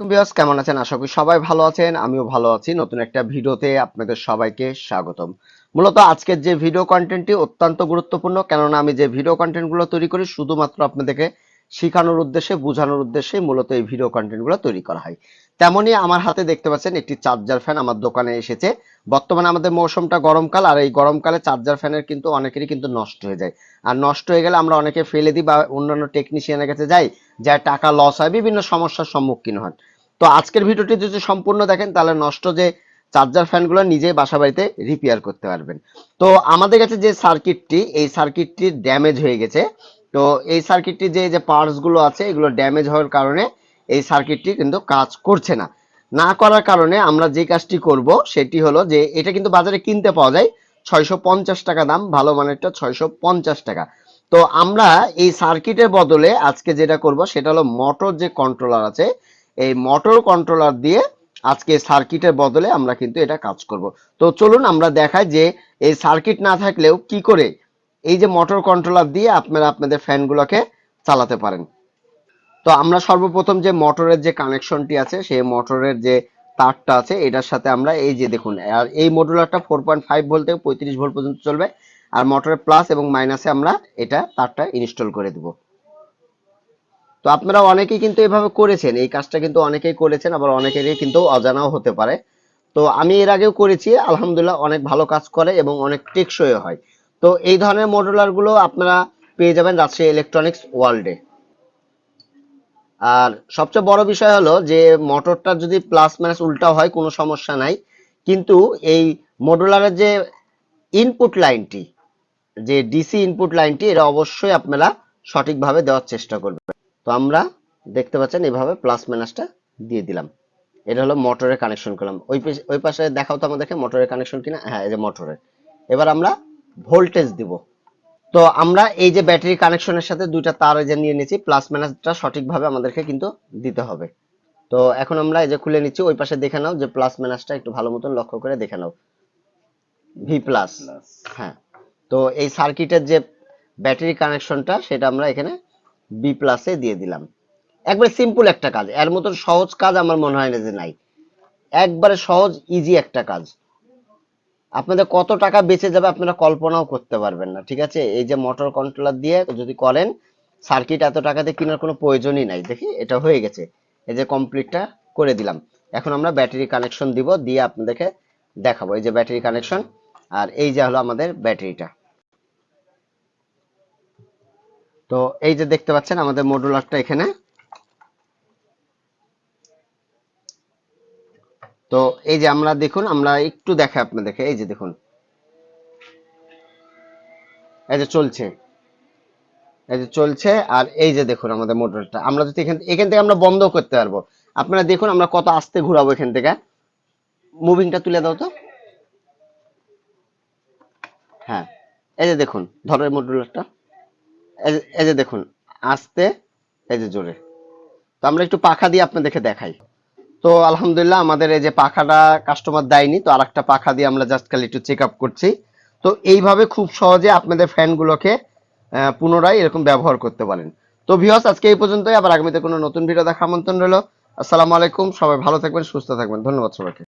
Viewers কেমন আছেন? আশা করি সবাই ভালো আছেন। আমিও ভালো আছি। নতুন একটা ভিডিওতে আপনাদের সবাইকে স্বাগতম। মূলত আজকের যে ভিডিও কন্টেন্টটি অত্যন্ত গুরুত্বপূর্ণ, কেননা আমি যে ভিডিও কন্টেন্টগুলো তৈরি করি শুধুমাত্র আপনাদেরকে শেখানোর উদ্দেশ্যে, বোঝানোর উদ্দেশ্যে মূলত এই ভিডিও কন্টেন্টগুলো তৈরি করা হয়। তেমনই আমার হাতে দেখতে পাচ্ছেন একটি চার্জার ফ্যান আমার দোকানে এসেছে। বর্তমানে আমাদের মৌসুমটা গরমকাল, আর এই গরমকালে চার্জার ফ্যানের কিন্তু অনেকেরই কিন্তু নষ্ট হয়ে যায়। আর নষ্ট হয়ে গেলে আমরা অনেকে ফেলে দিই বা অন্যান্য টেকনিশিয়ানের কাছে যাই, যা টাকা লস হয়, বিভিন্ন সমস্যার সম্মুখীন হন। তো আজকের ভিডিওটি যদি সম্পূর্ণ দেখেন তাহলে নষ্ট যে চার্জার ফ্যানগুলো নিজে বাসা বাড়িতে রিপেয়ার করতে পারবেন। তো আমাদের কাছে যে সার্কিটটি, এই সার্কিটটি ড্যামেজ হয়ে গেছে। তো এই সার্কিটটি যে পার্টস গুলো আছে এগুলো ড্যামেজ হওয়ার কারণে এই সার্কিটটি কিন্তু কাজ করছে না। না করার কারণে আমরা যে কাজটি করব সেটি হলো যে এটা কিন্তু বাজারে কিনতে পাওয়া যায় 650 টাকা দাম, ভালো মানেরটা 650 টাকা। তো আমরা এই সার্কিটের বদলে আজকে যেটা করব সেটা হলো মোটর যে কন্ট্রোলার আছে, এই মোটর কন্ট্রোলার দিয়ে আজকে সার্কিটের বদলে আমরা কিন্তু এটা কাজ করব। তো চলুন আমরা দেখাই যে এই সার্কিট না থাকলেও কি করে এই যে মোটর কন্ট্রোলার দিয়ে আপনারা আপনাদের ফ্যানগুলোকে চালাতে পারেন। তো আমরা সর্বপ্রথম যে মোটরের যে কানেকশনটি আছে সেই মোটরের যে তারটা আছে এটার সাথে আমরা এই যে দেখুন, আর এই মডুলারটা 4.5 ভোল্ট থেকে 35 ভোল্ট পর্যন্ত চলবে। আর মোটরের প্লাস এবং মাইনাসে আমরা এটা তারটা ইনস্টল করে দেব। তো আপনারা অনেকেই কিন্তু এভাবে করেছেন, এই কাজটা কিন্তু অনেকেই করেছেন, আবার অনেকেরই কিন্তু অজানাও হতে পারে। তো আমি এর আগেও করেছি, আলহামদুলিল্লাহ অনেক ভালো কাজ করে এবং অনেক টেকসই হয়। তো এই ধরনের মডুলার গুলো আপনারা পেয়ে যাবেন রাজশাহী ইলেকট্রনিক্স ওয়ার্ল্ডে। আর সবচেয়ে বড় বিষয় হলো যে মোটরটা যদি প্লাস মাইনাস উল্টা হয় কোনো সমস্যা নাই, কিন্তু এই মডুলারের যে ইনপুট লাইনটি, যে ডিসি ইনপুট লাইনটি, এটা অবশ্যই আপনারা সঠিকভাবে দেওয়ার চেষ্টা করবেন। তো আমরা দেখতে পাচ্ছেন এভাবে প্লাস মাইনাসটা দিয়ে দিলাম। এটা হলো মোটরের কানেকশন করলাম। ওই পাশে দেখাও তো আমাদেরকে মোটরের কানেকশন কিনা। হ্যাঁ, এই যে মোটরের। এবার আমরা ভোল্টেজ দিব। তো আমরা এই যে ব্যাটারি কানেকশনের সাথে দুইটা তার এই যে নিয়ে নিয়েছি, প্লাস মাইনাসটা সঠিকভাবে আমাদেরকে কিন্তু দিতে হবে। তো এখন আমরা এই যে খুলে নিচ্ছি, ওই পাশে দেখে নাও যে প্লাস মাইনাসটা একটু ভালো মতন লক্ষ্য করে দেখে নাও। V plus. হ্যাঁ। তো এই সার্কিটের যে ব্যাটারি কানেকশনটা সেটা আমরা এখানে বি প্লাসে দিয়ে দিলাম। একবারে সিম্পল একটা কাজ, এর মতন সহজ কাজ আমার মনে হয় না যে নাই। একবারে সহজ ইজি একটা কাজ। আপনাদের কত টাকা বেঁচে যাবে আপনারা কল্পনাও করতে পারবেন না, ঠিক আছে? এই যে মোটর কন্ট্রোলার দিয়ে যদি করেন, সার্কিট এত টাকা দিয়ে কেনার কোনো প্রয়োজনই নাই। দেখি এটা হয়ে গেছে, এই যে কমপ্লিটটা করে দিলাম। এখন আমরা ব্যাটারি কানেকশন দিব, দিয়ে আপনাদেরকে দেখাবো এই যে ব্যাটারি কানেকশন। আর এই যে হলো আমাদের ব্যাটারিটা। তো এই যে দেখতে পাচ্ছেন আমাদের মডুলারটা এখানে। তো এই যে আমরা দেখুন, আমরা একটু দেখাই আপনাদেরকে, এই যে দেখুন, এই যে চলছে, এই যে চলছে। আর এই যে দেখুন আমাদের মোটরটা, আমরা যদি এখান থেকে আমরা বন্ধ করতে পারবো। আপনারা দেখুন আমরা কত আস্তে ঘুরাবো এখান থেকে। মুভিংটা তুলে দাও তো। হ্যাঁ, এই যে দেখুন, ধরো এই মডুলারটা, এই যে দেখুন, আস্তে, এই যে জোরে। তো আমরা একটু পাখা দিয়ে আপনাদেরকে দেখাই। তো আলহামদুলিল্লাহ আমাদের এই যে পাখাটা কাস্টমার দেয়নি, তো আরেকটা পাখা দিয়ে আমরা জাস্ট খালি একটু চেক আপ করছি। তো এইভাবে খুব সহজে আপনাদের ফ্যানগুলোকে পুনরায় এরকম ব্যবহার করতে পারেন। তো ভিউয়ার্স আজকে এই পর্যন্তই, আবার আগামীতে কোনো নতুন ভিডিও দেখার আমন্ত্রণ রইল। আসসালামু আলাইকুম, সবাই ভালো থাকবেন, সুস্থ থাকবেন, ধন্যবাদ সবাইকে।